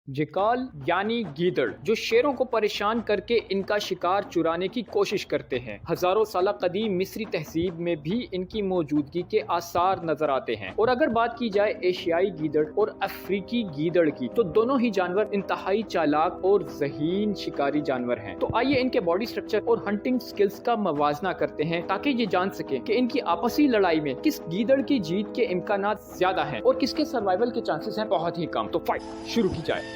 जिकाल यानी गीदड़ जो शेरों को परेशान करके इनका शिकार चुराने की कोशिश करते हैं। हजारों साल कदीम मिस्री तहजीब में भी इनकी मौजूदगी के आसार नजर आते हैं। और अगर बात की जाए एशियाई गीदड़ और अफ्रीकी गीदड़ की, तो दोनों ही जानवर इंतहाई चालाक और ज़हीन शिकारी जानवर हैं। तो आइए इनके बॉडी स्ट्रक्चर और हंटिंग स्किल्स का मवाजना करते हैं ताकि ये जान सकें कि इनकी आपसी लड़ाई में किस गीदड़ की जीत के इम्कानात ज्यादा हैं और किसके सर्वाइवल के चांसेस हैं बहुत ही कम। तो फाइट शुरू की जाए।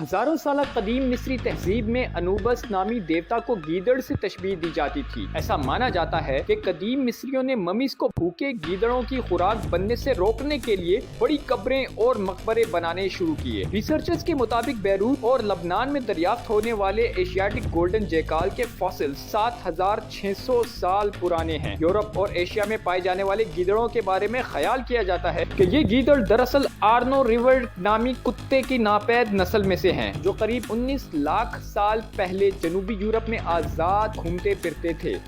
हजारों साल कदीम मिस्री तहजीब में अनूबस नामी देवता को गीदड़ से तशबीह दी जाती थी। ऐसा माना जाता है कि कदीम मिस्रियों ने ममीज को भूखे गीदड़ों की खुराक बनने से रोकने के लिए बड़ी कब्रें और मकबरे बनाने शुरू किए। रिसर्चर्स के मुताबिक बैरूत और लबनान में दरियाफ्त होने वाले एशियाटिक गोल्डन जैकाल के फॉसिल 7600 साल पुराने हैं। यूरोप और एशिया में पाए जाने वाले गीदड़ों के बारे में ख्याल किया जाता है कि ये गीदड़ दरअसल आर्नो रिवर नामी कुत्ते की नापैद नस्ल में से हैं, जो करीब 19 लाख साल पहले जनूबी यूरोप में आजाद घूमते फिरते थे।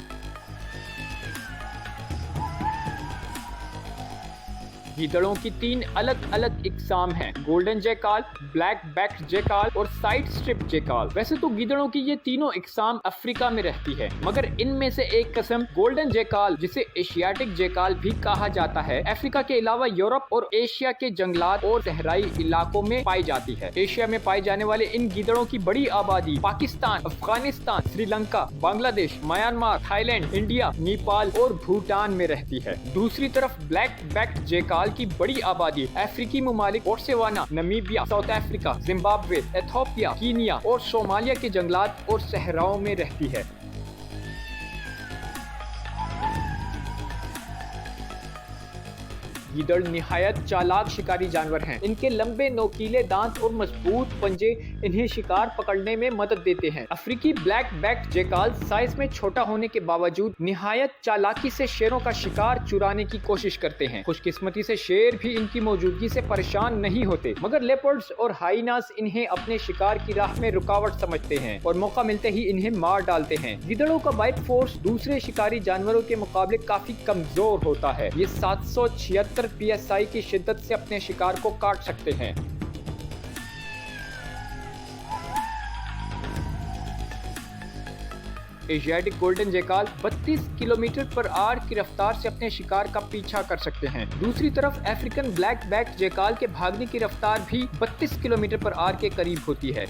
गीदड़ों की 3 अलग अलग इकसाम हैं, golden jackal, black backed jackal और साइड स्ट्रिप जैकाल। वैसे तो गीदड़ों की ये तीनों इकसाम अफ्रीका में रहती है, मगर इनमें से एक किस्म गोल्डन जैकाल, जिसे एशियाटिक जैकाल भी कहा जाता है, अफ्रीका के अलावा यूरोप और एशिया के जंगलात और सहराई इलाकों में पाई जाती है। एशिया में पाए जाने वाले इन गीदड़ों की बड़ी आबादी Pakistan, Afghanistan, Sri Lanka, Bangladesh, Myanmar, Thailand, India, Nepal और भूटान में रहती है। दूसरी तरफ ब्लैक बैक्ड जैकाल की बड़ी आबादी अफ्रीकी ममालिक Botswana, Namibia, south Africa, Zimbabwe, Ethiopia, Kenya और सोमालिया के जंगलात और सहराओं में रहती है। गीदड़ निहायत चालाक शिकारी जानवर हैं। इनके लंबे नोकीले दांत और मजबूत पंजे इन्हें शिकार पकड़ने में मदद देते हैं। अफ्रीकी ब्लैक बैक जैकाल साइज में छोटा होने के बावजूद निहायत चालाकी से शेरों का शिकार चुराने की कोशिश करते हैं। खुशकिस्मती से शेर भी इनकी मौजूदगी से परेशान नहीं होते, मगर लेपर्ड्स और हाइनास इन्हें अपने शिकार की राह में रुकावट समझते हैं और मौका मिलते ही इन्हें मार डालते हैं। गीदड़ों का बाइट फोर्स दूसरे शिकारी जानवरों के मुकाबले काफी कमजोर होता है। ये 776 PSI की शिद्दत से अपने शिकार को काट सकते हैं। Asiatic golden jackal 32 kilometre per hour की रफ्तार से अपने शिकार का पीछा कर सकते हैं। दूसरी तरफ अफ्रीकन ब्लैक बैक जैकाल के भागने की रफ्तार भी 32 किलोमीटर पर आवर के करीब होती है।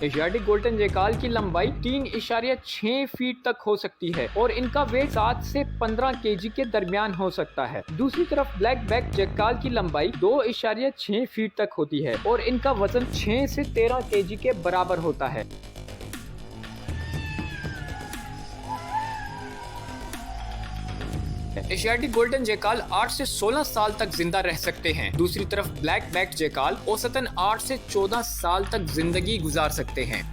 एशियाटिक गोल्डन जैकाल की लंबाई 3.6 फीट तक हो सकती है और इनका वेट 7 से 15 केजी के दरमियान हो सकता है। दूसरी तरफ ब्लैक बैक जैकाल की लंबाई 2.6 फीट तक होती है और इनका वजन 6 से 13 केजी के बराबर होता है। एशियाटिक गोल्डन जैकाल 8 से 16 साल तक जिंदा रह सकते हैं। दूसरी तरफ ब्लैक बैक जैकाल औसतन 8 से 14 साल तक जिंदगी गुजार सकते हैं।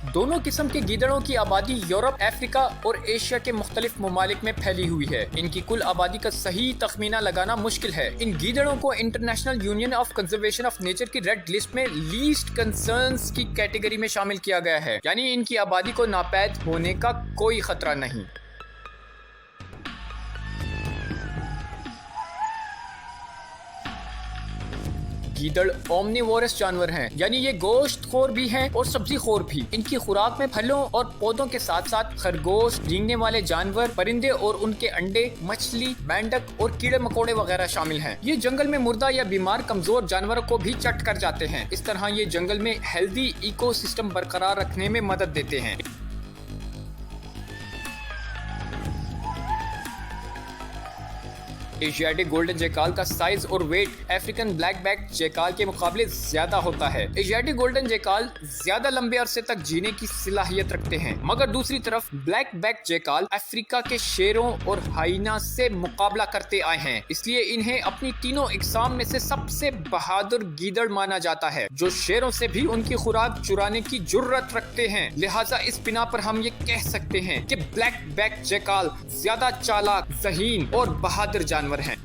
दोनों किस्म के गीदड़ों की आबादी यूरोप, अफ्रीका और एशिया के मुख्तलिफ ममालिक में फैली हुई है। इनकी कुल आबादी का सही तखमीना लगाना मुश्किल है। इन गीदड़ों को international union of conservation of nature की रेड लिस्ट में लीस्ट कंसर्न्स की कैटेगरी में शामिल किया गया है, यानी इनकी आबादी को नापैद होने का कोई खतरा नहीं। गीदड़ ओमनिवोरस जानवर हैं, यानी ये गोश्तखोर भी हैं और सब्जीखोर भी। इनकी खुराक में फलों और पौधों के साथ साथ खरगोश, रेंगने वाले जानवर, परिंदे और उनके अंडे, मछली, मेंढक और कीड़े मकोड़े वगैरह शामिल हैं। ये जंगल में मुर्दा या बीमार कमजोर जानवरों को भी चट कर जाते हैं। इस तरह ये जंगल में हेल्दी इकोसिस्टम बरकरार रखने में मदद देते हैं। एशियाटिक गोल्डन जैकाल का साइज और weight African black back jackal के मुकाबले ज्यादा होता है। एशियाटिक गोल्डन जैकाल ज्यादा लंबे अरसे तक जीने की सलाहियत रखते हैं, मगर दूसरी तरफ ब्लैक बैक जैकाल अफ्रीका के शेरों और हाइना से मुकाबला करते आए हैं, इसलिए इन्हें अपनी तीनों इकसाम में से सबसे बहादुर गीदड़ माना जाता है, जो शेरों से भी उनकी खुराक चुराने की जुर्रत रखते हैं। लिहाजा इस बिना पर हम ये कह सकते हैं कि ब्लैक बैक जैकाल ज्यादा चालाक, ज़हीन और बहादुर जानवर हैं।